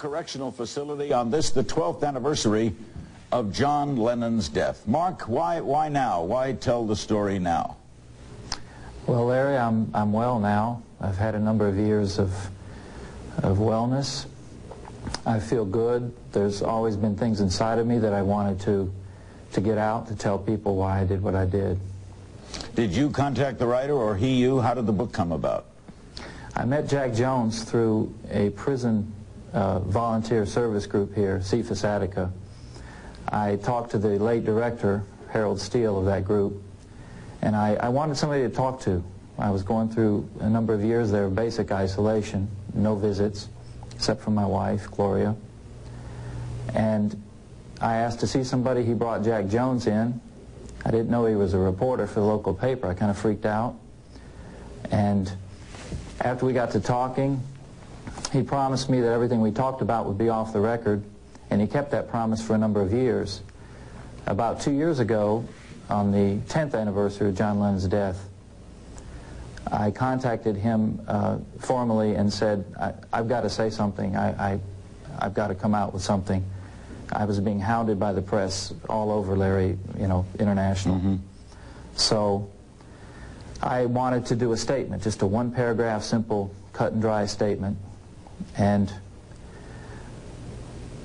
Correctional Facility on this, the 12th anniversary of John Lennon's death. Mark, why now? Why tell the story now? Well, Larry, I'm well now. I've had a number of years of wellness. I feel good. There's always been things inside of me that I wanted to get out, to tell people why I did what I did. Did you contact the writer, or he you? How did the book come about? I met Jack Jones through a prison volunteer service group here, Cephas Attica. I talked to the late director, Harold Steele, of that group, and I wanted somebody to talk to. I was going through a number of years there of basic isolation, no visits, except for my wife, Gloria. And I asked to see somebody. He brought Jack Jones in. I didn't know he was a reporter for the local paper. I kind of freaked out. And after we got to talking, he promised me that everything we talked about would be off the record, and he kept that promise for a number of years. About 2 years ago, on the 10th anniversary of John Lennon's death, I contacted him formally and said, I've got to say something. I've got to come out with something. I was being hounded by the press all over, Larry, you know, international. Mm-hmm. So I wanted to do a statement, just a one-paragraph, simple, cut-and-dry statement. And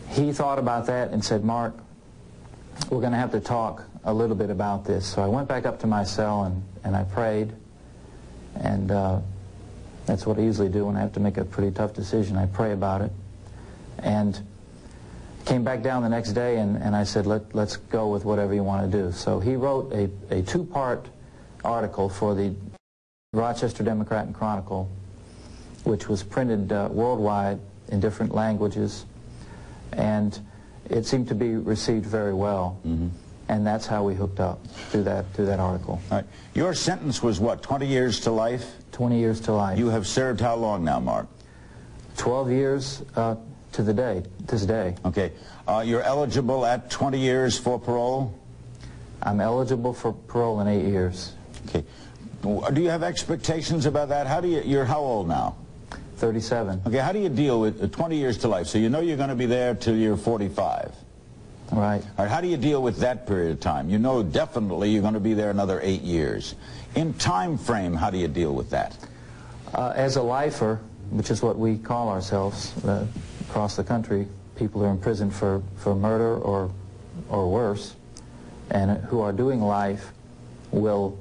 he thought about that and said, Mark, we're going to have to talk a little bit about this. So I went back up to my cell and I prayed. And that's what I usually do when I have to make a pretty tough decision. I pray about it. And came back down the next day and I said, let's go with whatever you want to do. So he wrote a two-part article for the Rochester Democrat and Chronicle, which was printed worldwide in different languages, and it seemed to be received very well. Mm-hmm. And that's how we hooked up, through that article. All right. Your sentence was what, 20 years to life? 20 years to life. You have served how long now, Mark? 12 years to this day. Okay. You're eligible at 20 years for parole? I'm eligible for parole in 8 years. Okay. Do you have expectations about that? You're how old now? 37. Okay, how do you deal with 20 years to life? So you know you're going to be there till you're 45. Right. All right, how do you deal with that period of time? You know definitely you're going to be there another 8 years. In time frame, how do you deal with that? As a lifer, which is what we call ourselves across the country, people who are in prison for murder or worse, and who are doing life will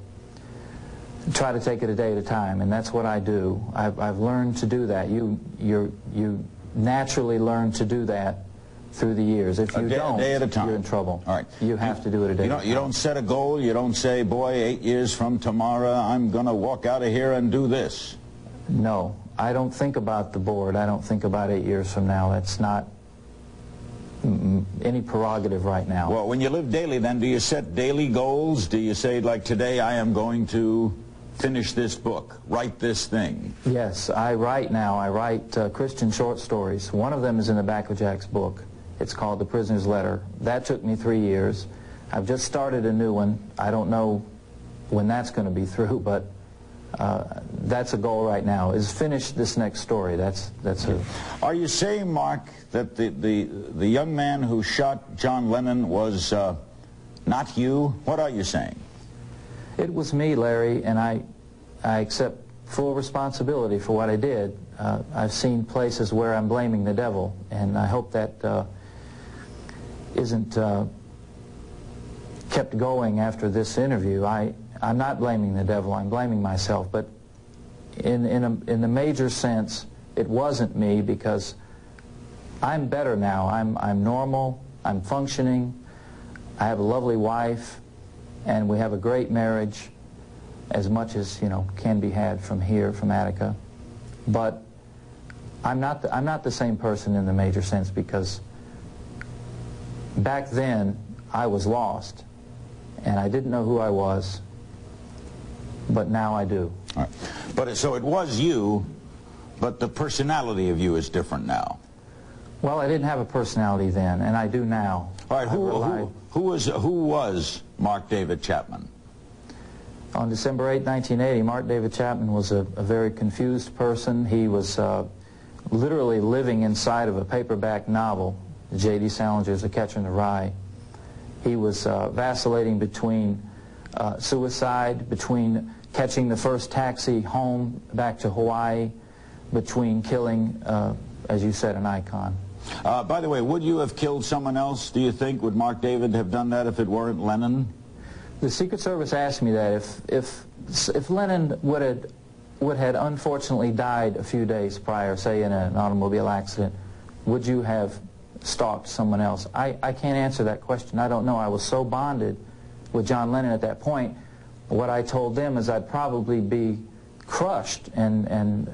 try to take it a day at a time, and that's what I do. I've learned to do that. You naturally learn to do that through the years. If you don't, a day at a time. You're in trouble. All right. You have to do it a day at a time. You don't set a goal. You don't say, boy, 8 years from tomorrow, I'm going to walk out of here and do this. No. I don't think about the board. I don't think about 8 years from now. That's not any prerogative right now. Well, when you live daily, then, do you set daily goals? Do you say, like, today I am going to finish this book, write this thing? Yes, I write now. I write Christian short stories. One of them is in the back of Jack's book. It's called The Prisoner's Letter. That took me 3 years. I've just started a new one. I don't know when that's going to be through, but that's a goal right now, is finish this next story. That's it. Are you saying, Mark, that the young man who shot John Lennon was not you? What are you saying? It was me, Larry, and I accept full responsibility for what I did. I've seen places where I'm blaming the devil, and I hope that isn't kept going after this interview. I'm not blaming the devil, I'm blaming myself, but in the major sense, it wasn't me, because I'm better now. I'm normal, I'm functioning, I have a lovely wife, and we have a great marriage, as much as, you know, can be had from here, from Attica. But I'm not the same person in the major sense, because back then I was lost, and I didn't know who I was, but now I do. All right. But so it was you, but the personality of you is different now. Well, I didn't have a personality then, and I do now. All right, who was Mark David Chapman? On December 8, 1980, Mark David Chapman was a very confused person. He was literally living inside of a paperback novel, J.D. Salinger's A Catcher in the Rye. He was vacillating between suicide, between catching the first taxi home back to Hawaii, between killing, as you said, an icon. By the way, would you have killed someone else, do you think? Would Mark David have done that if it weren't Lennon? The Secret Service asked me that. If Lennon would had unfortunately died a few days prior, say in an automobile accident, would you have stalked someone else? I can't answer that question. I don't know. I was so bonded with John Lennon at that point. What I told them is I'd probably be crushed, and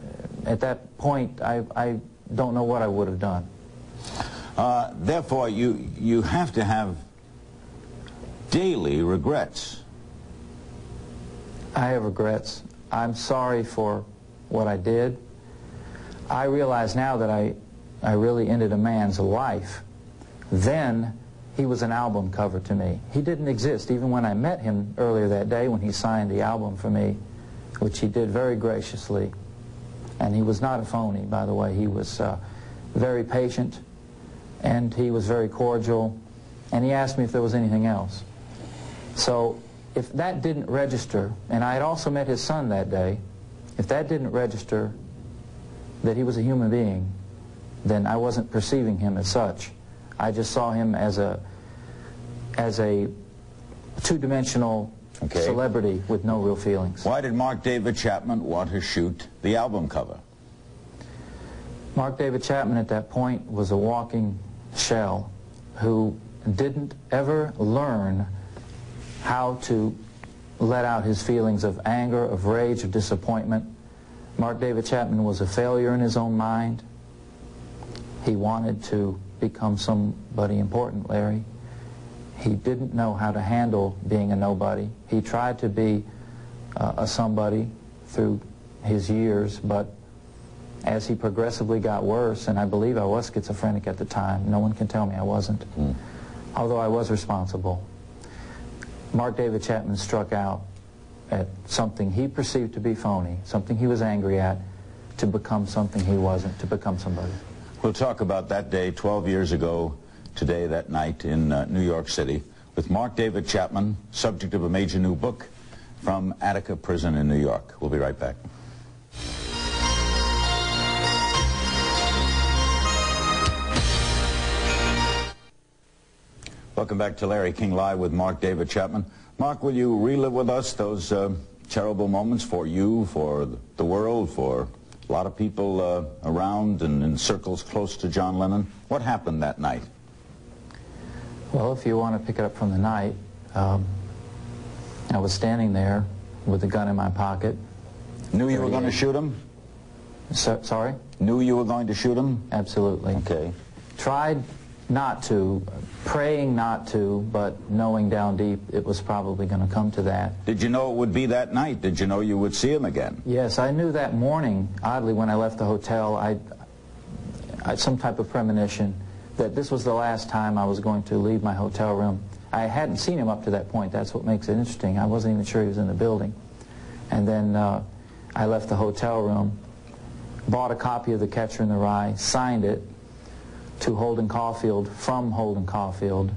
at that point I don't know what I would have done. Therefore, you have to have daily regrets. I have regrets. I'm sorry for what I did. I realize now that I really ended a man's life. Then he was an album cover to me. He didn't exist even when I met him earlier that day when he signed the album for me, which he did very graciously. And he was not a phony, by the way. He was very patient, and he was very cordial, and he asked me if there was anything else. So if that didn't register, and I had also met his son that day, if that didn't register that he was a human being, then I wasn't perceiving him as such. I just saw him as a two-dimensional celebrity with no real feelings. Why did Mark David Chapman want to shoot the album cover? Mark David Chapman at that point was a walking shell who didn't ever learn how to let out his feelings of anger, of rage, of disappointment. Mark David Chapman was a failure in his own mind. He wanted to become somebody important, Larry. He didn't know how to handle being a nobody. He tried to be a somebody through his years, but as he progressively got worse, and I believe I was schizophrenic at the time, no one can tell me I wasn't, although I was responsible, Mark David Chapman struck out at something he perceived to be phony, something he was angry at, to become something he wasn't, to become somebody. We'll talk about that day 12 years ago today, that night in New York City, with Mark David Chapman, subject of a major new book from Attica Prison in New York. We'll be right back. Welcome back to Larry King Live with Mark David Chapman. Mark, will you relive with us those terrible moments for you, for the world, for a lot of people around and in circles close to John Lennon? What happened that night? Well, if you want to pick it up from the night, I was standing there with a gun in my pocket. Knew you were going to shoot him? Sorry? Knew you were going to shoot him? Absolutely. Okay. Tried not to, praying not to, but knowing down deep it was probably going to come to that. Did you know it would be that night? Did you know you would see him again? Yes, I knew that morning, oddly, when I left the hotel, I had some type of premonition that this was the last time I was going to leave my hotel room. I hadn't seen him up to that point. That's what makes it interesting. I wasn't even sure he was in the building. And then I left the hotel room, bought a copy of The Catcher in the Rye, signed it to Holden Caulfield from Holden Caulfield,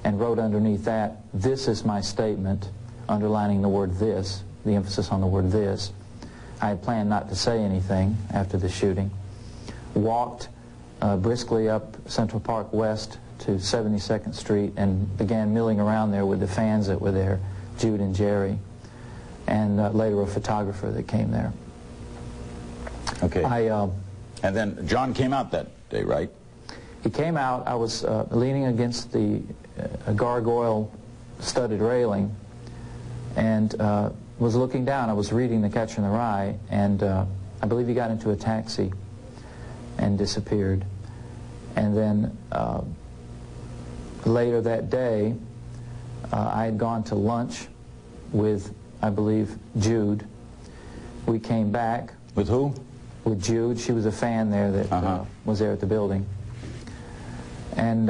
and wrote underneath that, "This is my statement," underlining the word "this," the emphasis on the word "this." I had planned not to say anything after the shooting. Walked briskly up Central Park West to 72nd Street and began milling around there with the fans that were there, Jude and Jerry, and later a photographer that came there. Okay. And then John came out that day, right? He came out. I was leaning against the gargoyle studded railing and was looking down. I was reading The Catcher in the Rye, and I believe he got into a taxi and disappeared. And then later that day, I had gone to lunch with, I believe, Jude. We came back. With who? With Jude. She was a fan there that was there at the building. And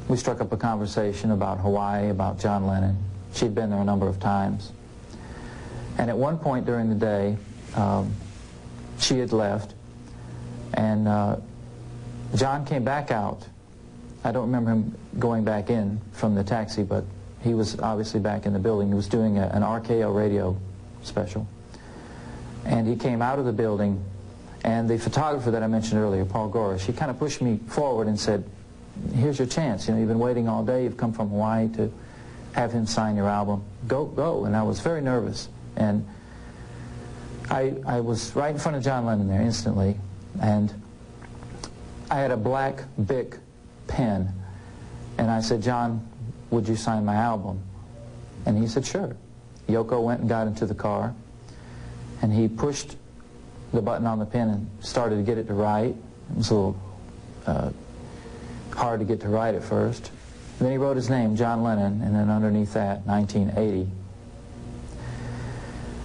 we struck up a conversation about Hawaii, about John Lennon. She'd been there a number of times. And at one point during the day, she had left, And John came back out. I don't remember him going back in from the taxi, but he was obviously back in the building. He was doing an RKO radio special. And he came out of the building, and the photographer that I mentioned earlier, Paul Gorish, he kind of pushed me forward and said, here's your chance. You know, you've been waiting all day. You've come from Hawaii to have him sign your album. Go, go. And I was very nervous. And I was right in front of John Lennon there instantly, and I had a black Bic pen, and I said, John, would you sign my album? And he said, sure. Yoko went and got into the car, and he pushed the button on the pen and started to get it to write. It was a little hard to get to write at first. And then he wrote his name, John Lennon, and then underneath that, 1980.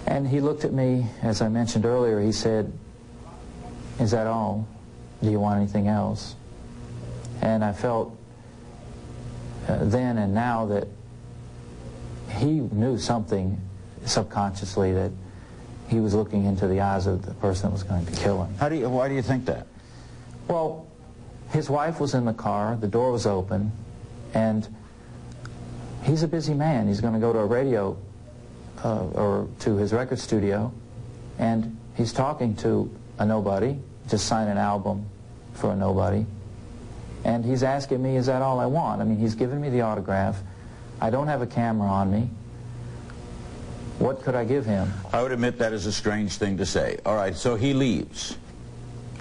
And he looked at me, as I mentioned earlier, he said, is that all? Do you want anything else? And I felt then and now that he knew something subconsciously, that he was looking into the eyes of the person that was going to kill him. Why do you think that? Well, his wife was in the car, the door was open, and he's a busy man. He's going to go to a radio or to his record studio, and he's talking to a nobody, just sign an album for a nobody, and he's asking me, is that all I want? I mean, he's given me the autograph. I don't have a camera on me. What could I give him? I would admit that is a strange thing to say. All right, so he leaves.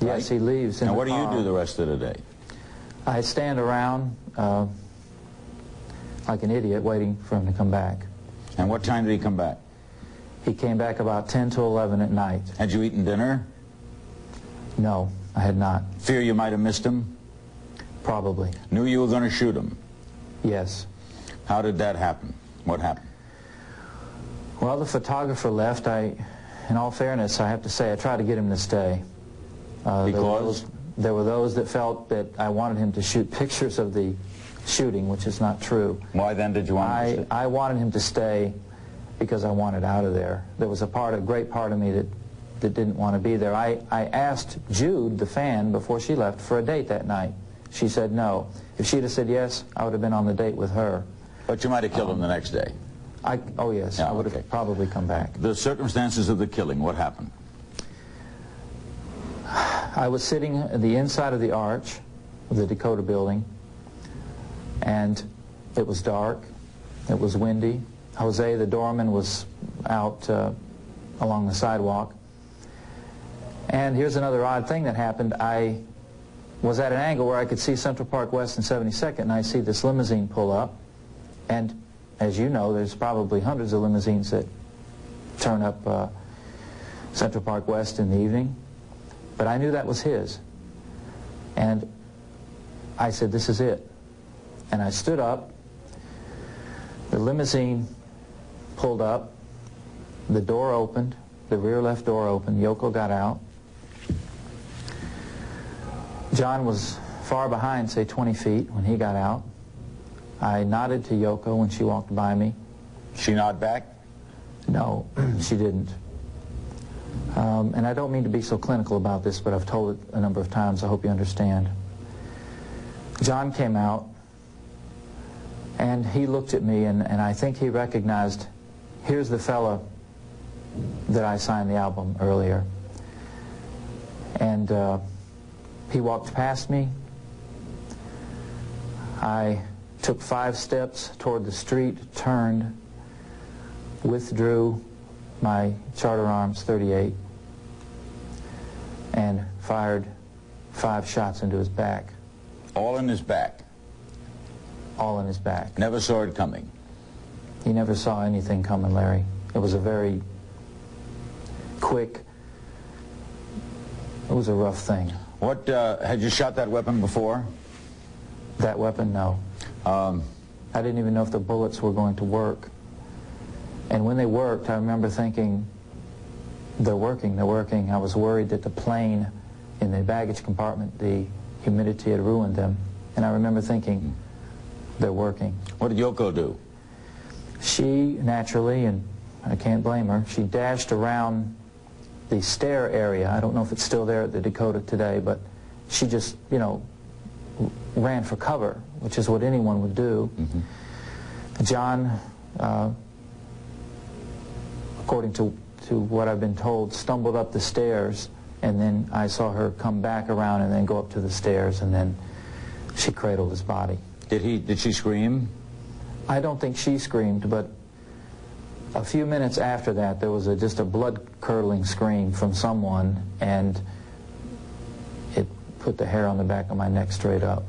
Yes, he leaves in the car. And what do you do the rest of the day? I stand around like an idiot waiting for him to come back. And what time did he come back? He came back about 10 to 11 at night. Had you eaten dinner? No, I had not. Fear you might have missed him? Probably. Knew you were going to shoot him? Yes. How did that happen? What happened? Well, the photographer left. In all fairness, I have to say, I tried to get him to stay. Because? There were those that felt that I wanted him to shoot pictures of the shooting, which is not true. Why then did you want him to stay? I wanted him to stay because I wanted out of there. There was a great part of me that didn't want to be there. I asked Jude, the fan, before she left, for a date that night. She said no. If she'd have said yes, I would have been on the date with her. But you might have killed him the next day. Oh yes, yeah, I would have probably come back. The circumstances of the killing, what happened? I was sitting at the inside of the arch of the Dakota building, and it was dark, it was windy. Jose, the doorman, was out along the sidewalk. And here's another odd thing that happened. I was at an angle where I could see Central Park West and 72nd, and I see this limousine pull up. And as you know, there's probably hundreds of limousines that turn up Central Park West in the evening. But I knew that was his. And I said, this is it. And I stood up. The limousine pulled up. The door opened. The rear left door opened. Yoko got out. John was far behind, say 20 feet, when he got out. I nodded to Yoko when she walked by me. She nod back? No, she didn't. And I don't mean to be so clinical about this, but I've told it a number of times. I hope you understand. John came out, and he looked at me, and I think he recognized, here's the fella that I signed the album earlier. And he walked past me. I took 5 steps toward the street, turned, withdrew my Charter Arms .38, and fired 5 shots into his back. All in his back? All in his back. Never saw it coming? He never saw anything coming, Larry. It was a very quick, it was a rough thing. What, had you shot that weapon before? That weapon, no. I didn't even know if the bullets were going to work. And when they worked, I remember thinking, they're working, they're working. I was worried that the plane in the baggage compartment, the humidity had ruined them. And I remember thinking, they're working. What did Yoko do? She, naturally, and I can't blame her, she dashed around the stair area. I don't know if it's still there at the Dakota today, but she just, you know, ran for cover, which is what anyone would do. John, according to what I've been told, stumbled up the stairs, and then I saw her come back around and then go up to the stairs, and then she cradled his body. Did she scream? I don't think she screamed, but a few minutes after that, there was just a blood-curdling scream from someone, and it put the hair on the back of my neck straight up.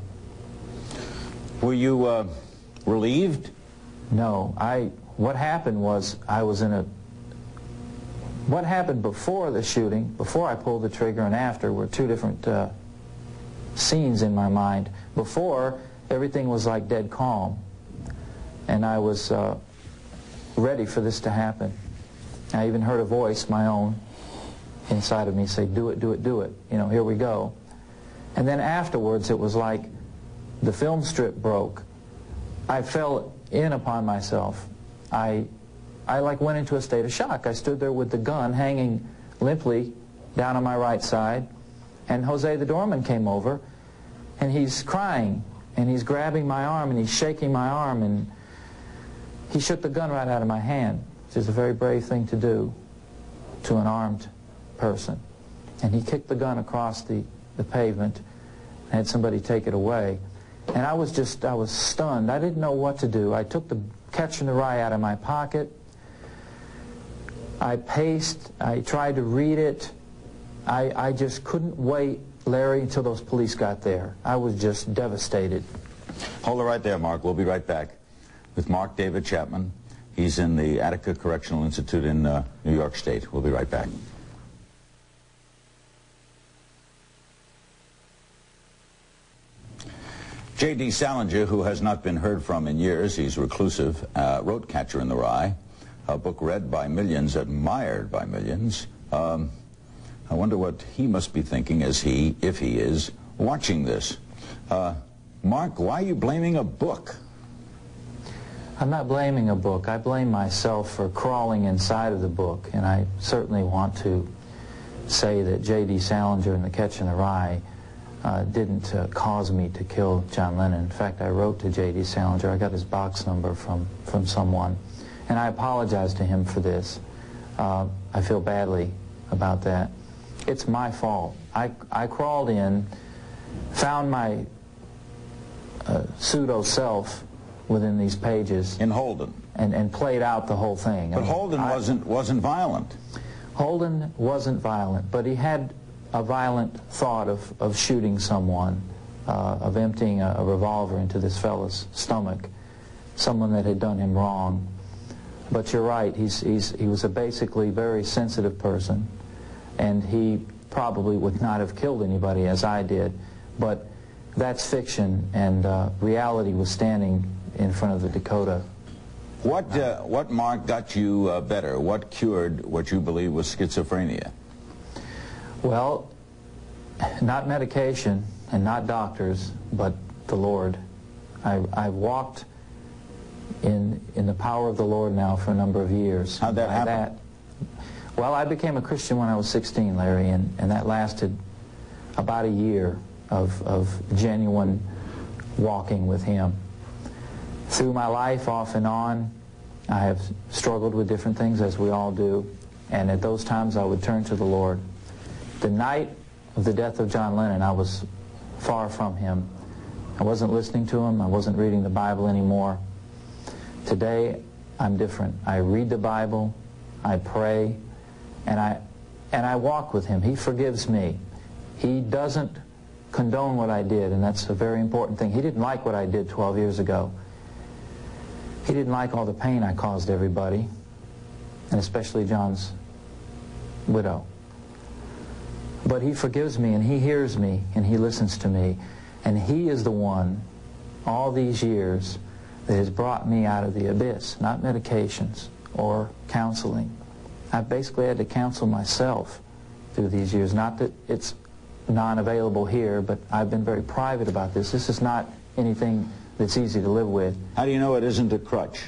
Were you relieved? No. What happened was I was in a... What happened before the shooting, before I pulled the trigger and after, were two different scenes in my mind. Before, everything was like dead calm, and I was ready for this to happen. I even heard a voice, my own, inside of me say, "Do it, do it, do it. You know, here we go." And then afterwards, it was like the film strip broke. I fell in upon myself. I like went into a state of shock. I stood there with the gun hanging limply down on my right side, and Jose the doorman came over, and he's crying, and he's grabbing my arm, and he's shaking my arm, and he shook the gun right out of my hand, which is a very brave thing to do to an armed person. And he kicked the gun across the pavement and had somebody take it away. And I was stunned. I didn't know what to do. I took the Catcher in the Rye out of my pocket. I paced. I tried to read it. I just couldn't wait, Larry, until those police got there. I was just devastated. Hold it right there, Mark. We'll be right back with Mark David Chapman. He's in the Attica Correctional Institute in New York State. We'll be right back. J.D. Salinger, who has not been heard from in years, he's reclusive, wrote Catcher in the Rye, a book read by millions, admired by millions. I wonder what he must be thinking as he, if he is, watching this. Mark, why are you blaming a book? I'm not blaming a book. I blame myself for crawling inside of the book, and I certainly want to say that J.D. Salinger and the Catcher in the Rye didn't cause me to kill John Lennon. In fact, I wrote to J.D. Salinger. I got his box number from someone, and I apologize to him for this. I feel badly about that. It's my fault. I crawled in, found my pseudo-self within these pages. In Holden. And played out the whole thing. But Holden wasn't violent. Holden wasn't violent, but he had a violent thought of shooting someone, of emptying a revolver into this fellow's stomach, someone that had done him wrong. But you're right, he was a basically very sensitive person, and he probably would not have killed anybody as I did, but that's fiction, and reality was standing in front of the Dakota. What, Mark, got you better? What cured what you believe was schizophrenia? Well, not medication and not doctors, but the Lord. I've walked in the power of the Lord now for a number of years. How'd that happen? Well, I became a Christian when I was 16, Larry, and that lasted about a year of genuine walking with Him. Through my life, off and on, I have struggled with different things, as we all do, and at those times I would turn to the Lord. The night of the death of John Lennon, I was far from Him. I wasn't listening to Him. I wasn't reading the Bible anymore. Today, I'm different. I read the Bible, I pray, and I walk with Him. He forgives me. He doesn't condone what I did, and that's a very important thing. He didn't like what I did 12 years ago. He didn't like all the pain I caused everybody, and especially John's widow. But He forgives me, and He hears me, and He listens to me, and He is the one, all these years, that has brought me out of the abyss, not medications or counseling. I've basically had to counsel myself through these years. Not that it's non-available here, but I've been very private about this. This is not anything that's easy to live with. How do you know it isn't a crutch?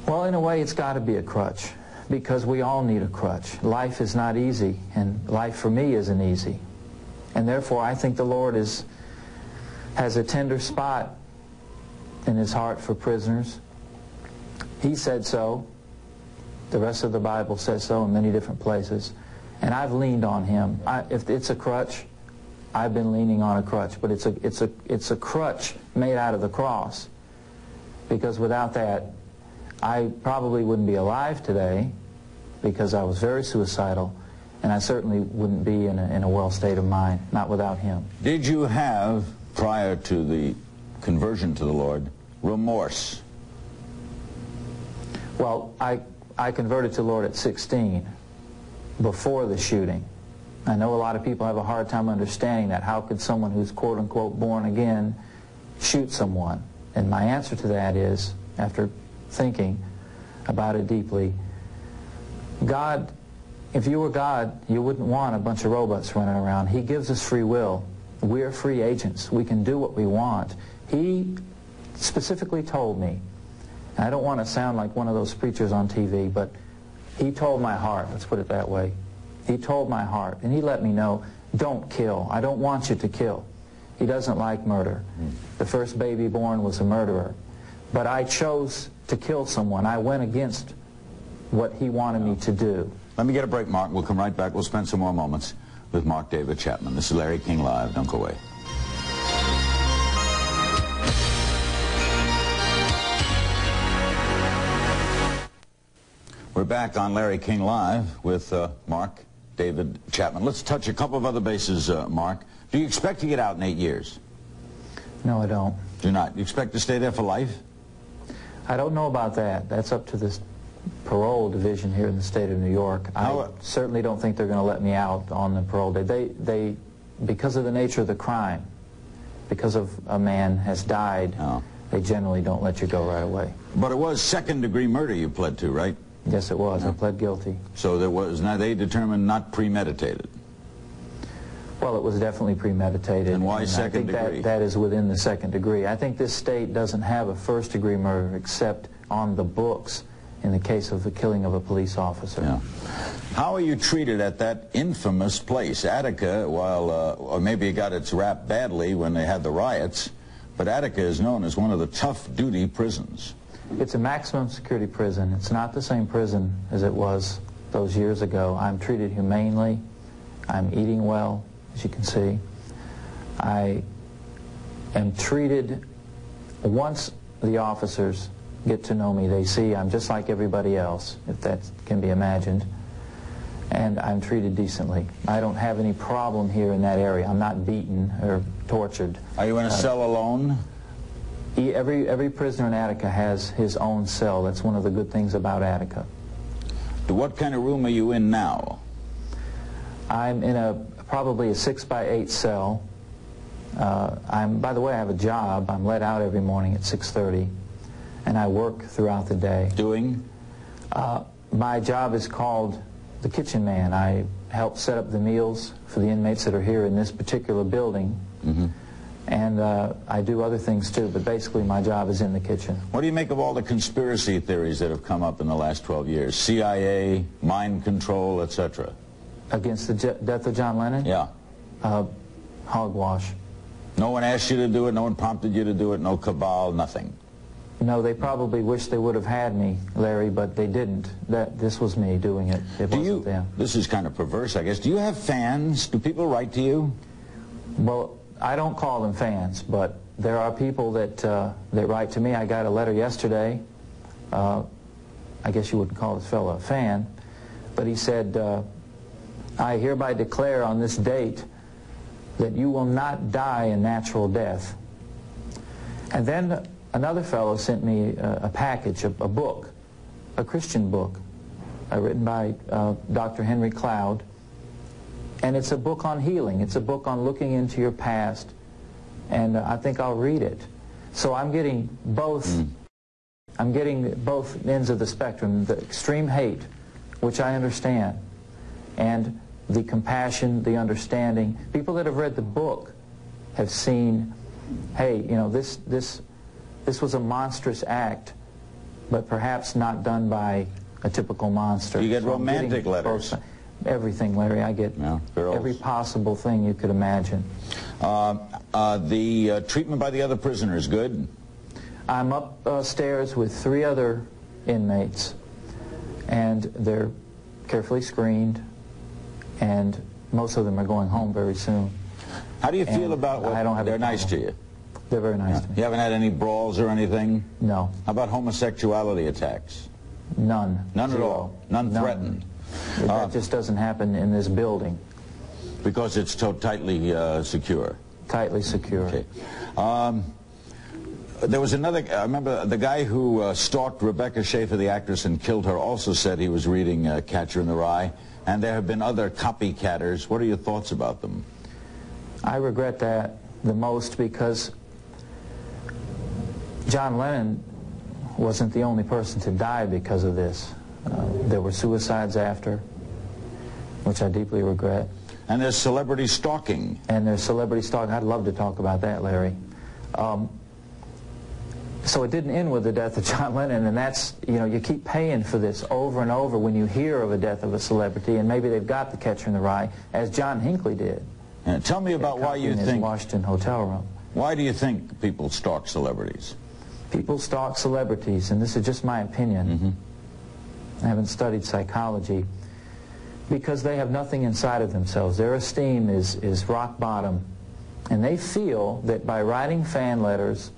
Well, in a way, it's got to be a crutch, because we all need a crutch. Life is not easy, and life for me isn't easy. And therefore, I think the Lord has a tender spot in His heart for prisoners. He said so. The rest of the Bible says so in many different places. And I've leaned on Him. If it's a crutch, I've been leaning on a crutch. But it's a crutch made out of the cross. Because without that, I probably wouldn't be alive today, because I was very suicidal, and I certainly wouldn't be in a well state of mind, not without Him. Did you have, prior to the conversion to the Lord, remorse? Well, I converted to the Lord at 16, before the shooting. I know a lot of people have a hard time understanding that. How could someone who's quote-unquote born again shoot someone? And my answer to that is, after thinking about it deeply, God, if you were God, you wouldn't want a bunch of robots running around. He gives us free will. We're free agents. We can do what we want. He specifically told me, and I don't want to sound like one of those preachers on TV, but He told my heart, let's put it that way. He told my heart, and He let me know, don't kill. I don't want you to kill. He doesn't like murder. The first baby born was a murderer. But I chose to kill someone. I went against what He wanted me to do. Let me get a break, Mark. We'll come right back. We'll spend some more moments with Mark David Chapman. This is Larry King Live. Don't go away. We're back on Larry King Live with Mark David Chapman. Let's touch a couple of other bases, Mark. Do you expect to get out in 8 years? No, I don't. Do not? You expect to stay there for life? I don't know about that. That's up to this parole division here in the state of New York. I certainly don't think they're going to let me out on the parole day. They because of the nature of the crime, because of a man has died, they generally don't let you go right away. But it was second-degree murder you pled to, right? Yes, it was. I pled guilty. So there was, now they determined not premeditated. Well, it was definitely premeditated. And why second degree? I think that is within the second degree. I think this state doesn't have a first-degree murder except on the books in the case of the killing of a police officer. Yeah. How are you treated at that infamous place? Attica, while, or maybe it got its rap badly when they had the riots, but Attica is known as one of the tough-duty prisons. It's a maximum security prison. It's not the same prison as it was those years ago. I'm treated humanely. I'm eating well, as you can see. I am treated, once the officers get to know me, they see I'm just like everybody else, if that can be imagined, and I'm treated decently. I don't have any problem here in that area. I'm not beaten or tortured. Are you in a cell alone? Every prisoner in Attica has his own cell. That's one of the good things about Attica. What kind of room are you in now? I'm in probably a 6-by-8 cell. By the way, I have a job. I'm let out every morning at 6:30, and I work throughout the day. Doing? My job is called the kitchen man. I help set up the meals for the inmates that are here in this particular building. Mm-hmm. And I do other things too, but basically my job is in the kitchen. What do you make of all the conspiracy theories that have come up in the last 12 years? CIA, mind control, etc. Against the death of John Lennon? Yeah. Hogwash. No one asked you to do it, no one prompted you to do it, no cabal, nothing? No, they probably wish they would have had me, Larry, but they didn't. This was me doing it. It wasn't them. This is kind of perverse, I guess. Do you have fans? Do people write to you? Well, I don't call them fans, but there are people that write to me. I got a letter yesterday. I guess you wouldn't call this fellow a fan, but he said, I hereby declare on this date that you will not die a natural death. And then another fellow sent me a package, a book, a Christian book, written by Dr. Henry Cloud. And it's a book on healing. It's a book on looking into your past. And I think I'll read it. So I'm getting both. I'm getting both ends of the spectrum, the extreme hate, which I understand, and the compassion, the understanding. People that have read the book have seen, hey, you know, this was a monstrous act, but perhaps not done by a typical monster. You get So I'm romantic getting letters. Everything, Larry. I get girls. every possible thing you could imagine. The treatment by the other prisoners, good? I'm upstairs with 3 other inmates, and they're carefully screened, and most of them are going home very soon. How do you feel about what they're nice to you? They're very nice to me. You haven't had any brawls or anything? No. How about homosexuality attacks? None. None Zero. at all? None threatened? That just doesn't happen in this building. Because it's so tightly secure? Tightly secure. Okay. There was another, I remember the guy who stalked Rebecca Schaeffer, the actress, and killed her, also said he was reading Catcher in the Rye, and there have been other copycatters. What are your thoughts about them? I regret that the most because John Lennon wasn't the only person to die because of this. There were suicides after, which I deeply regret. And there's celebrity stalking. And there's celebrity stalking. I'd love to talk about that, Larry. So it didn't end with the death of John Lennon, and that's, you know, you keep paying for this over and over when you hear of a death of a celebrity, and maybe they've got the Catcher in the Rye, as John Hinckley did. And tell me about why you in his think... Washington hotel room. Why do you think people stalk celebrities? People stalk celebrities, and this is just my opinion. I haven't studied psychology. Because they have nothing inside of themselves. Their esteem is rock bottom. And they feel that by writing fan letters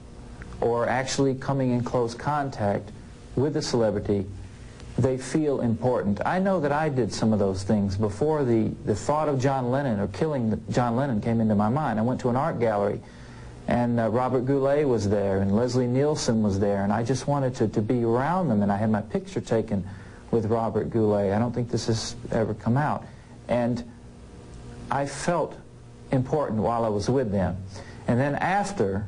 or actually coming in close contact with the celebrity, they feel important. I know that I did some of those things before the thought of John Lennon or killing John Lennon came into my mind. I went to an art gallery, and Robert Goulet was there, and Leslie Nielsen was there, and I just wanted to be around them, and I had my picture taken with Robert Goulet. I don't think this has ever come out. And I felt important while I was with them. And then after,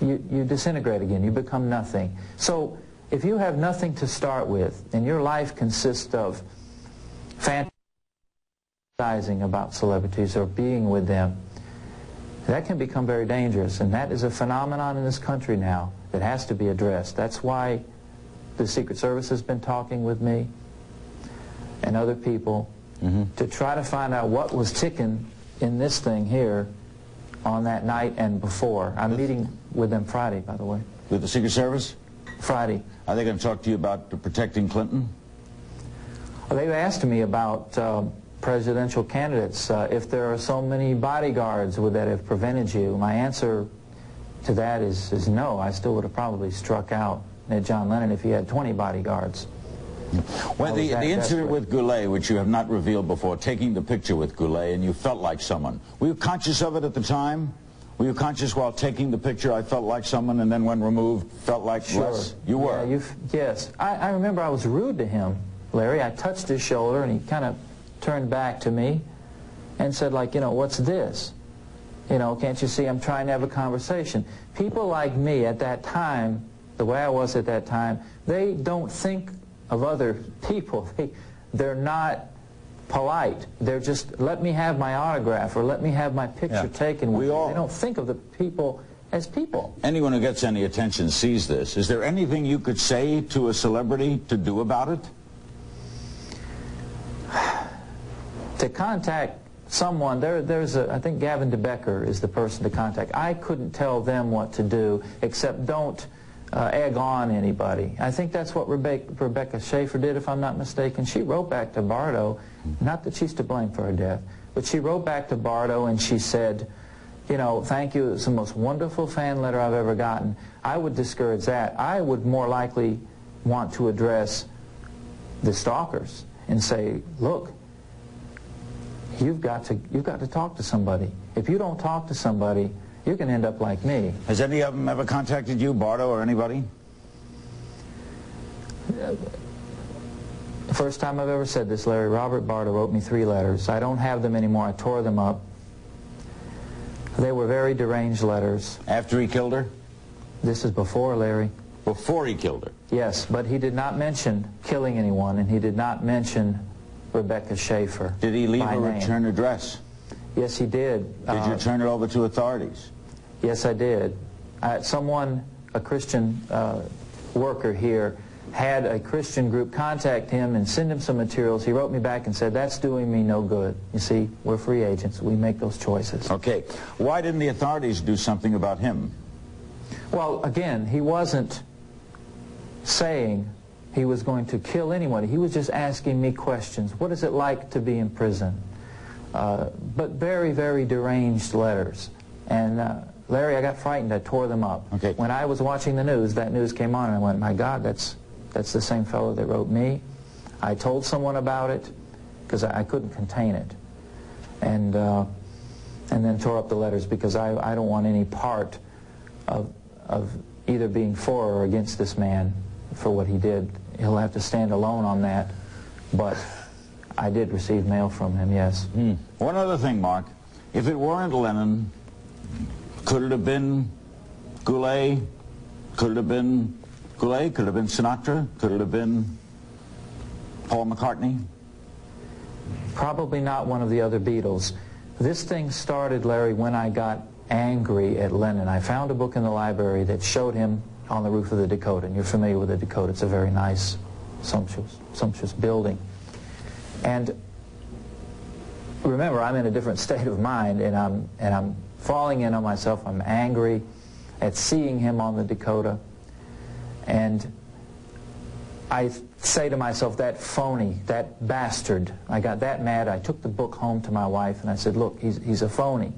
you disintegrate again. You become nothing. So if you have nothing to start with, and your life consists of fantasizing about celebrities or being with them, that can become very dangerous. And that is a phenomenon in this country now that has to be addressed. That's why the Secret Service has been talking with me and other people to try to find out what was ticking in this thing here on that night and before. I'm meeting with them Friday, by the way. With the Secret Service? Friday. Are they going to talk to you about protecting Clinton? Well, they've asked me about presidential candidates, if there are so many bodyguards that have prevented you. My answer to that is no. I still would have probably struck out at John Lennon if he had 20 bodyguards. Well, the incident with Goulet, which you have not revealed before, taking the picture with Goulet, and you felt like someone. Were you conscious of it at the time? Were you conscious while taking the picture, I felt like someone, and then when removed, felt like less? You were? Yeah, yes. I remember I was rude to him, Larry. I touched his shoulder, and he kind of turned back to me and said, like, you know, what's this? You know, can't you see I'm trying to have a conversation? People like me at that time, the way I was at that time, they don't think of other people. They're not polite. They're just, let me have my autograph or let me have my picture taken with me. They don't think of the people as people. Anyone who gets any attention sees this. Is there anything you could say to a celebrity to do about it? To contact someone, I think Gavin DeBecker is the person to contact. I couldn't tell them what to do except don't egg on anybody. I think that's what Rebecca Schaeffer did, if I'm not mistaken. She wrote back to Bardo, not that she's to blame for her death, but she wrote back to Bardo and she said, you know, thank you, it's the most wonderful fan letter I've ever gotten. I would discourage that. I would more likely want to address the stalkers and say, look, you've got to talk to somebody. If you don't talk to somebody, you're going to end up like me. Has any of them ever contacted you, Bardo, or anybody? The first time I've ever said this, Larry, Robert Bardo wrote me 3 letters. I don't have them anymore. I tore them up. They were very deranged letters. After he killed her? This is before, Larry. Before he killed her? Yes, but he did not mention killing anyone, and he did not mention Rebecca Schaeffer. Did he leave a return address? Yes, he did. Did you turn it over to authorities? Yes, I did. Someone, a Christian worker here, had a Christian group contact him and send him some materials. He wrote me back and said, that's doing me no good. You see, we're free agents. We make those choices. Okay. Why didn't the authorities do something about him? Well, again, he wasn't saying he was going to kill anyone. He was just asking me questions. What is it like to be in prison? But very, very deranged letters. And Larry, I got frightened. I tore them up. Okay. When I was watching the news, that news came on, and I went, my God, that's the same fellow that wrote me. I told someone about it because I couldn't contain it. And then tore up the letters because I don't want any part of either being for or against this man for what he did. He'll have to stand alone on that. But I did receive mail from him, yes. One other thing, Mark. If it weren't Lennon, could it have been Goulet? Could it have been Goulet? Could it have been Sinatra? Could it have been Paul McCartney? Probably not one of the other Beatles. This thing started, Larry, when I got angry at Lennon. I found a book in the library that showed him on the roof of the Dakota, and you're familiar with the Dakota. It's a very nice, sumptuous building. And remember, I'm in a different state of mind, and I'm falling in on myself. I'm angry at seeing him on the Dakota, and I say to myself, that phony, that bastard. I got that mad. I took the book home to my wife, and I said, look, he's a phony.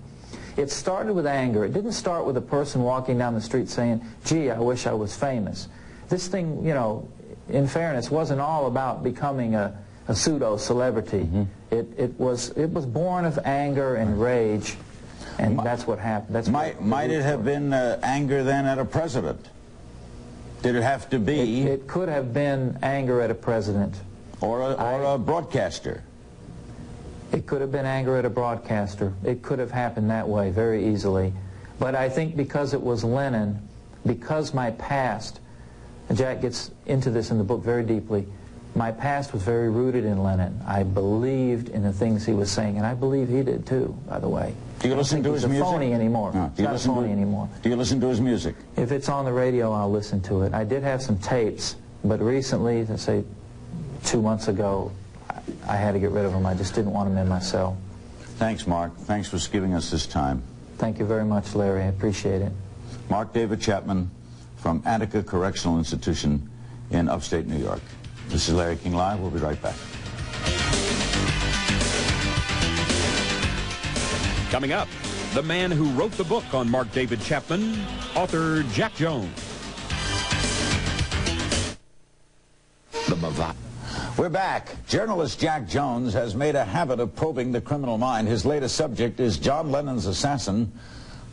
It started with anger. It didn't start with a person walking down the street saying, gee, I wish I was famous. This thing, you know, in fairness, wasn't all about becoming a pseudo-celebrity. It was born of anger and rage, and that's what happened. Might it have been anger then at a president? Did it have to be? It could have been anger at a president. Or a broadcaster? It could have been anger at a broadcaster. It could have happened that way very easily. But I think because it was Lennon, because my past, and Jack gets into this in the book very deeply, my past was very rooted in Lennon. I believed in the things he was saying, and I believe he did too, by the way. Do you listen to his music? He's a phony anymore. No. He's not a phony anymore. Do you listen to his music? If it's on the radio, I'll listen to it. I did have some tapes, but recently, let's say 2 months ago, I had to get rid of them. I just didn't want them in my cell. Thanks, Mark. Thanks for giving us this time. Thank you very much, Larry. I appreciate it. Mark David Chapman from Attica Correctional Institution in upstate New York. This is Larry King Live. We'll be right back. Coming up, the man who wrote the book on Mark David Chapman, author Jack Jones. We're back. Journalist Jack Jones has made a habit of probing the criminal mind. His latest subject is John Lennon's assassin,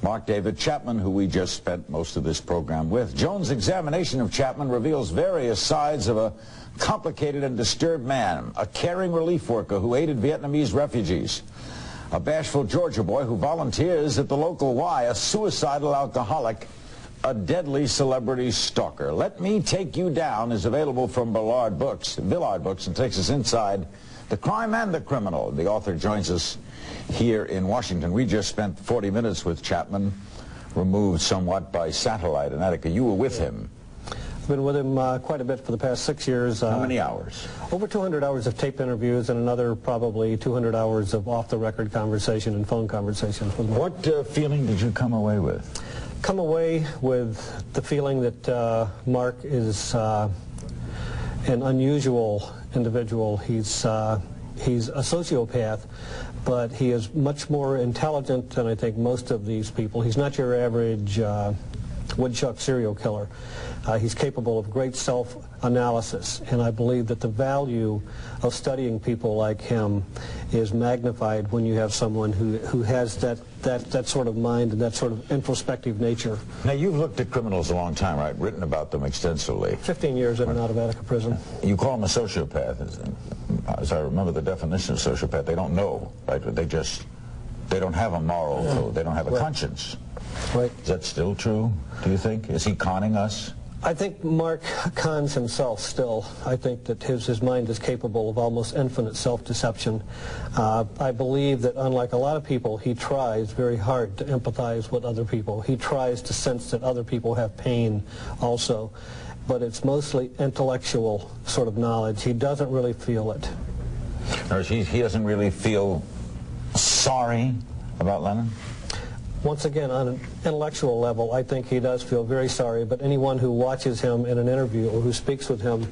Mark David Chapman, who we just spent most of this program with. Jones' examination of Chapman reveals various sides of a complicated and disturbed man, a caring relief worker who aided Vietnamese refugees, a bashful Georgia boy who volunteers at the local Y, a suicidal alcoholic, a deadly celebrity stalker. Let Me Take You Down is available from Villard Books, and takes us inside the crime and the criminal. The author joins us here in Washington. We just spent 40 minutes with Chapman, removed somewhat by satellite in Attica. You were with him. I've been with him quite a bit for the past 6 years. How many hours? Over 200 hours of tape interviews and another probably 200 hours of off-the-record conversation and phone conversations with Mark. What feeling did you come away with? Come away with the feeling that Mark is an unusual individual. He's a sociopath, but he is much more intelligent than I think most of these people. He's not your average woodchuck serial killer. He's capable of great self-analysis, and I believe that the value of studying people like him is magnified when you have someone who has that sort of mind and that sort of introspective nature. Now, you've looked at criminals a long time, right? Written about them extensively. 15 years in and out of Attica prison. You call them a sociopath. As I remember the definition of sociopath, they don't know, right? They don't have a moral code. They don't have a conscience. Right. Is that still true, do you think? Is he conning us? I think Mark cons himself still. I think that his mind is capable of almost infinite self-deception. I believe that unlike a lot of people, he tries very hard to empathize with other people. He tries to sense that other people have pain also. But it's mostly intellectual sort of knowledge. He doesn't really feel it. Or he doesn't really feel sorry about Lennon? Once again, on an intellectual level, I think he does feel very sorry, but anyone who watches him in an interview or who speaks with him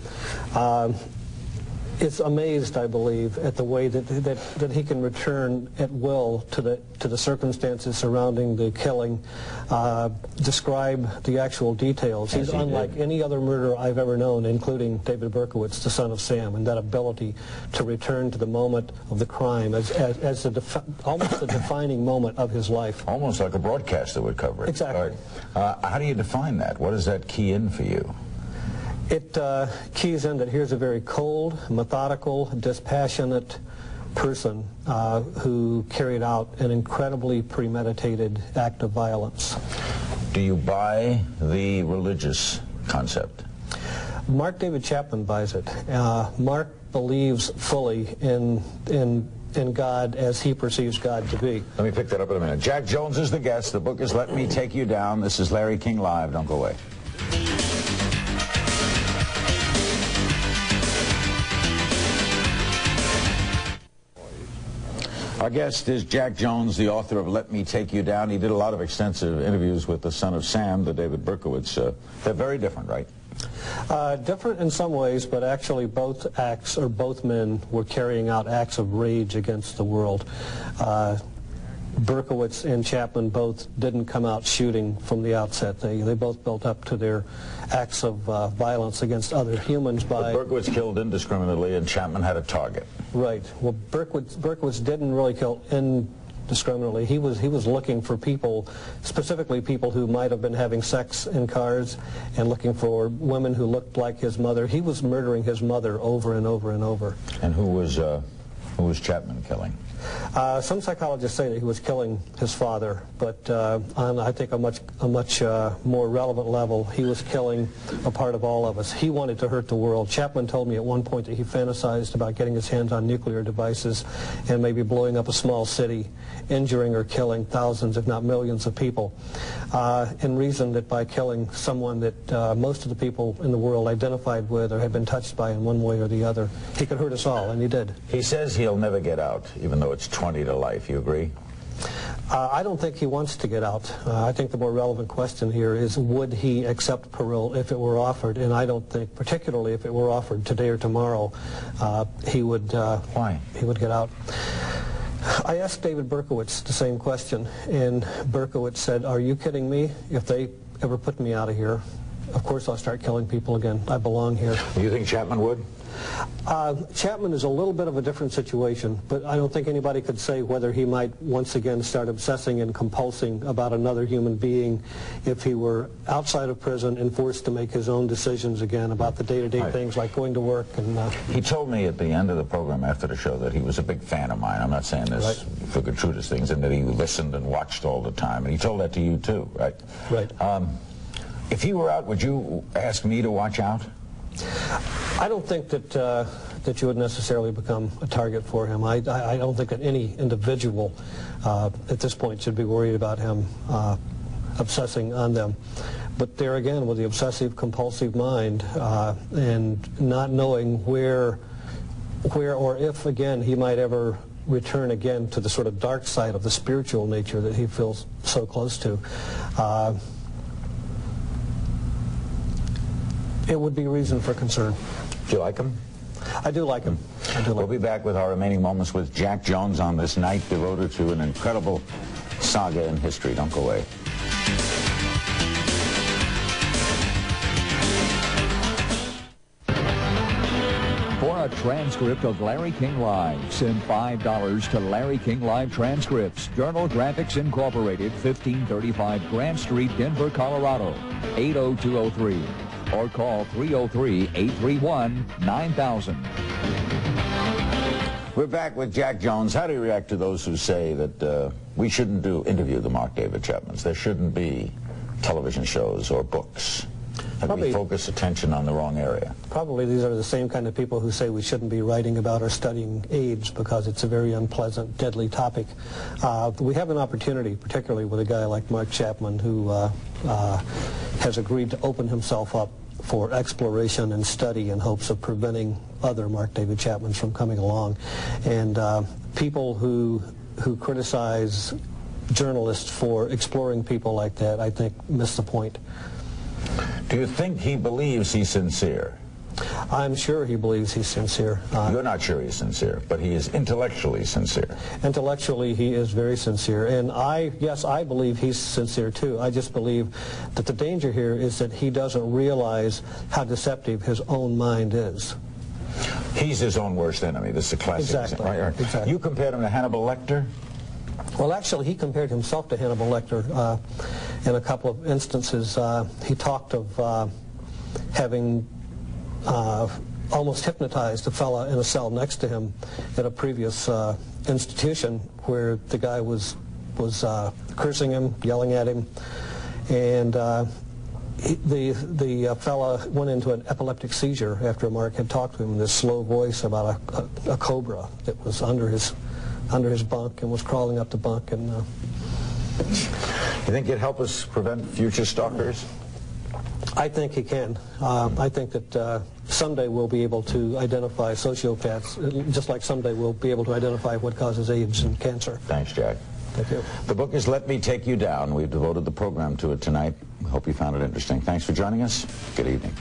is amazed, I believe, at the way that he can return at will to the circumstances surrounding the killing, describe the actual details. He's unlike any other murderer I've ever known, including David Berkowitz, the son of Sam, and that ability to return to the moment of the crime as almost the defining moment of his life. Almost like a broadcaster would cover it. Exactly. How do you define that? What does that key in for you? It keys in that here's a very cold, methodical, dispassionate person who carried out an incredibly premeditated act of violence. Do you buy the religious concept? Mark David Chapman buys it. Mark believes fully in God as he perceives God to be. Let me pick that up in a minute. Jack Jones is the guest. The book is Let Me Take You Down. This is Larry King Live. Don't go away. Our guest is Jack Jones, the author of Let Me Take You Down. He did a lot of extensive interviews with the son of Sam, the David Berkowitz. They're very different, right? Different in some ways, but actually both men were carrying out acts of rage against the world. Berkowitz and Chapman both didn't come out shooting from the outset. They both built up to their acts of violence against other humans by... But Berkowitz killed indiscriminately and Chapman had a target. Right. Well, Berkowitz didn't really kill indiscriminately. He was looking for people, specifically people who might have been having sex in cars and looking for women who looked like his mother. He was murdering his mother over and over and over. And who was Chapman killing? Some psychologists say that he was killing his father, but on, I think, a much more relevant level, he was killing a part of all of us. He wanted to hurt the world. Chapman told me at one point that he fantasized about getting his hands on nuclear devices and maybe blowing up a small city, injuring or killing thousands, if not millions of people, and reasoned that by killing someone that most of the people in the world identified with or had been touched by in one way or the other, he could hurt us all, and he did. He says he'll never get out, even though it's 20 to life. You agree? I don't think he wants to get out. I think the more relevant question here is, would he accept parole if it were offered? And I don't think, particularly if it were offered today or tomorrow, he would. Why? He would get out. I asked David Berkowitz the same question, and Berkowitz said, "Are you kidding me? If they ever put me out of here, of course I'll start killing people again. I belong here." Do you think Chapman would? Chapman is a little bit of a different situation, but I don't think anybody could say whether he might once again start obsessing and compulsing about another human being if he were outside of prison and forced to make his own decisions again about the day-to-day things like going to work. And he told me at the end of the program after the show that he was a big fan of mine. I'm not saying this for gratuitous things, and that he listened and watched all the time. And he told that to you too, right? Right. If he were out, would you ask me to watch out? I don't think that you would necessarily become a target for him. I don't think that any individual at this point should be worried about him obsessing on them. But there again, with the obsessive compulsive mind and not knowing where or if again he might ever return again to the sort of dark side of the spiritual nature that he feels so close to, it would be reason for concern. Do you like him? I do like him. We'll be back with our remaining moments with Jack Jones on this night devoted to an incredible saga in history. Don't go away. For a transcript of Larry King Live, send $5 to Larry King Live Transcripts, Journal Graphics Incorporated, 1535 Grant Street, Denver, Colorado, 80203. Or call 303-831-9000. We're back with Jack Jones. How do you react to those who say that we shouldn't interview the Mark David Chapmans? There shouldn't be television shows or books. That we focus attention on the wrong area. Probably these are the same kind of people who say we shouldn't be writing about or studying AIDS because it's a very unpleasant, deadly topic. We have an opportunity, particularly with a guy like Mark Chapman, who has agreed to open himself up for exploration and study in hopes of preventing other Mark David Chapmans from coming along. And people who criticize journalists for exploring people like that, I think, miss the point. Do you think he believes he's sincere? I'm sure he believes he's sincere. You're not sure he's sincere, but he is intellectually sincere. Intellectually, he is very sincere. And yes, I believe he's sincere too. I just believe that the danger here is that he doesn't realize how deceptive his own mind is. He's his own worst enemy. This is a classic. Exactly. Right? Exactly. You compared him to Hannibal Lecter? Well, actually, he compared himself to Hannibal Lecter in a couple of instances. He talked of having almost hypnotized a fella in a cell next to him at a previous institution where the guy was cursing him, yelling at him, and the fella went into an epileptic seizure after Mark had talked to him in this slow voice about a cobra that was under his bunk and was crawling up the bunk. And you think it'd help us prevent future stalkers? I think he can. I think that someday we'll be able to identify sociopaths, just like someday we'll be able to identify what causes AIDS and cancer. Thanks, Jack. Thank you. The book is Let Me Take You Down. We've devoted the program to it tonight. Hope you found it interesting. Thanks for joining us. Good evening.